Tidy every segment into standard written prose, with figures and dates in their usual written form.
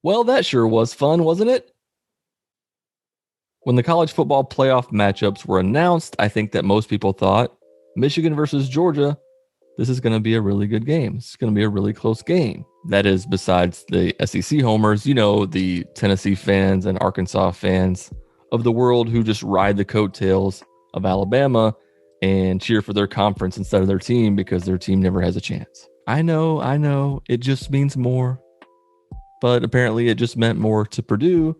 Well, that sure was fun, wasn't it? When the college football playoff matchups were announced, I think that most people thought Michigan versus Georgia, this is going to be a really good game. It's going to be a really close game. That is, besides the SEC homers, the Tennessee fans and Arkansas fans of the world who just ride the coattails of Alabama and cheer for their conference instead of their team because their team never has a chance. I know, it just means more. But apparently it just meant more to Purdue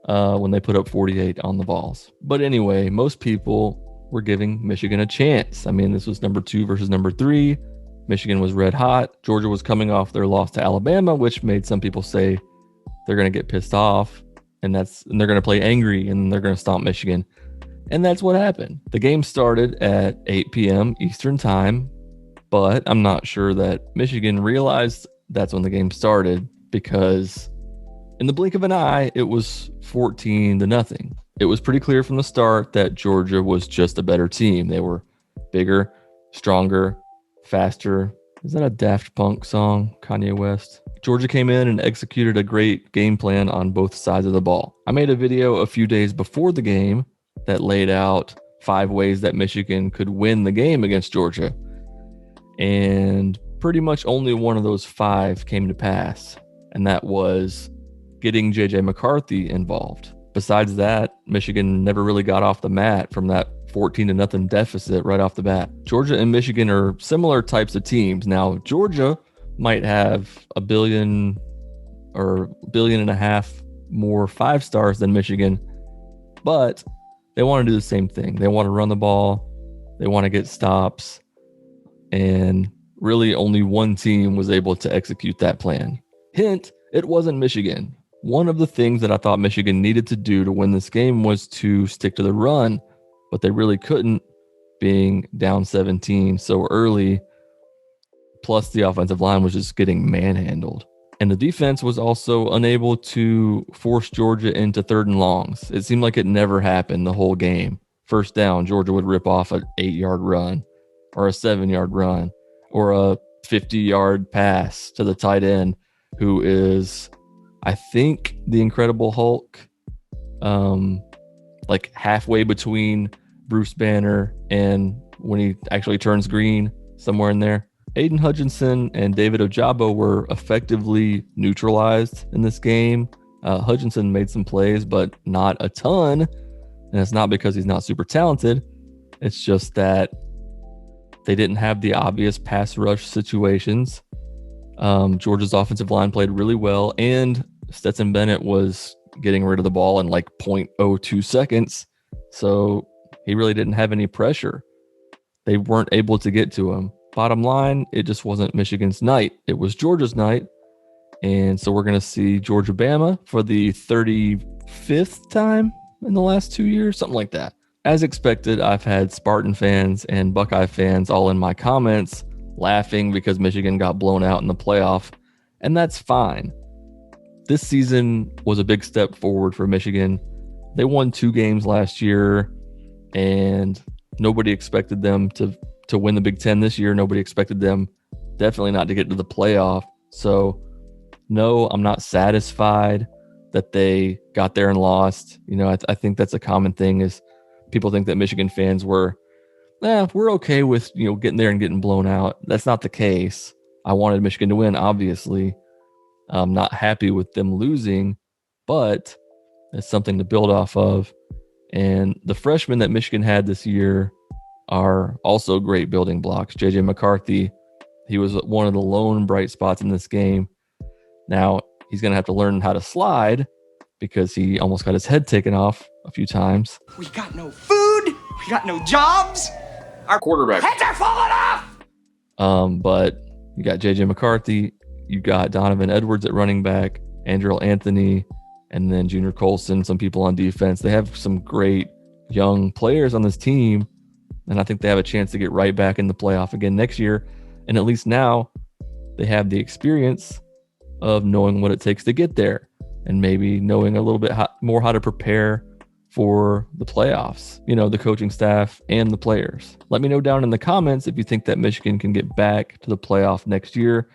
when they put up 48 on the balls. But anyway, most people were giving Michigan a chance. I mean, this was number 2 versus number 3. Michigan was red hot. Georgia was coming off their loss to Alabama, which made some people say they're going to get pissed off and they're going to play angry and they're going to stomp Michigan. And that's what happened. The game started at 8 p.m. Eastern time, but I'm not sure that Michigan realized that's when the game started, because in the blink of an eye, it was 14-0. It was pretty clear from the start that Georgia was just a better team. They were bigger, stronger, faster. Is that a Daft Punk song, Kanye West? Georgia came in and executed a great game plan on both sides of the ball. I made a video a few days before the game that laid out 5 ways that Michigan could win the game against Georgia. And pretty much only one of those 5 came to pass. And that was getting J.J. McCarthy involved. Besides that, Michigan never really got off the mat from that 14-0 deficit right off the bat. Georgia and Michigan are similar types of teams. Now, Georgia might have $1 billion or $1.5 billion more 5 stars than Michigan, but they want to do the same thing. They want to run the ball. They want to get stops. And really only one team was able to execute that plan. Hint, it wasn't Michigan. One of the things that I thought Michigan needed to do to win this game was to stick to the run, but they really couldn't, being down 17 so early. Plus, the offensive line was just getting manhandled. And the defense was also unable to force Georgia into 3rd and longs. It seemed like it never happened the whole game. First down, Georgia would rip off an 8-yard run or a 7-yard run or a 50-yard pass to the tight end, who is, I think, the Incredible Hulk, like halfway between Bruce Banner and when he actually turns green, somewhere in there. Aiden Hutchinson and David Ojabo were effectively neutralized in this game. Hutchinson made some plays, but not a ton. And it's not because he's not super talented. It's just that they didn't have the obvious pass rush situations. Georgia's offensive line played really well, and Stetson Bennett was getting rid of the ball in like 0.02 seconds. So he really didn't have any pressure. They weren't able to get to him. Bottom line, it just wasn't Michigan's night. It was Georgia's night. And so we're going to see Georgia-Bama for the 35th time in the last 2 years, something like that. As expected, I've had Spartan fans and Buckeye fans all in my comments laughing because Michigan got blown out in the playoff, and that's fine. This season was a big step forward for Michigan. They won 2 games last year, and nobody expected them to win the Big Ten this year. Nobody expected them definitely not to get to the playoff. So, no, I'm not satisfied that they got there and lost. I think that's a common thing is people think that Michigan fans were, we're okay with, getting there and getting blown out. That's not the case. I wanted Michigan to win, obviously. I'm not happy with them losing, but it's something to build off of. And the freshmen that Michigan had this year are also great building blocks. J.J. McCarthy, he was one of the lone bright spots in this game. Now, he's going to have to learn how to slide because he almost got his head taken off a few times. We got no food. We got no jobs. Our quarterback heads are falling off. But you got J.J. McCarthy, you got Donovan Edwards at running back, Andrell Anthony, and then Junior Colson, some people on defense. They have some great young players on this team, and I think they have a chance to get right back in the playoff again next year. And at least now they have the experience of knowing what it takes to get there and maybe knowing a little bit more how to prepare for the playoffs, the coaching staff and the players. Let me know down in the comments if you think that Michigan can get back to the playoff next year,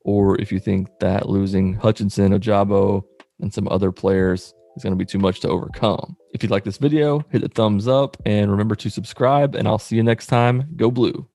or if you think that losing Hutchinson, Ojabo, and some other players is going to be too much to overcome. If you like this video, hit the thumbs up and remember to subscribe, and I'll see you next time. Go Blue.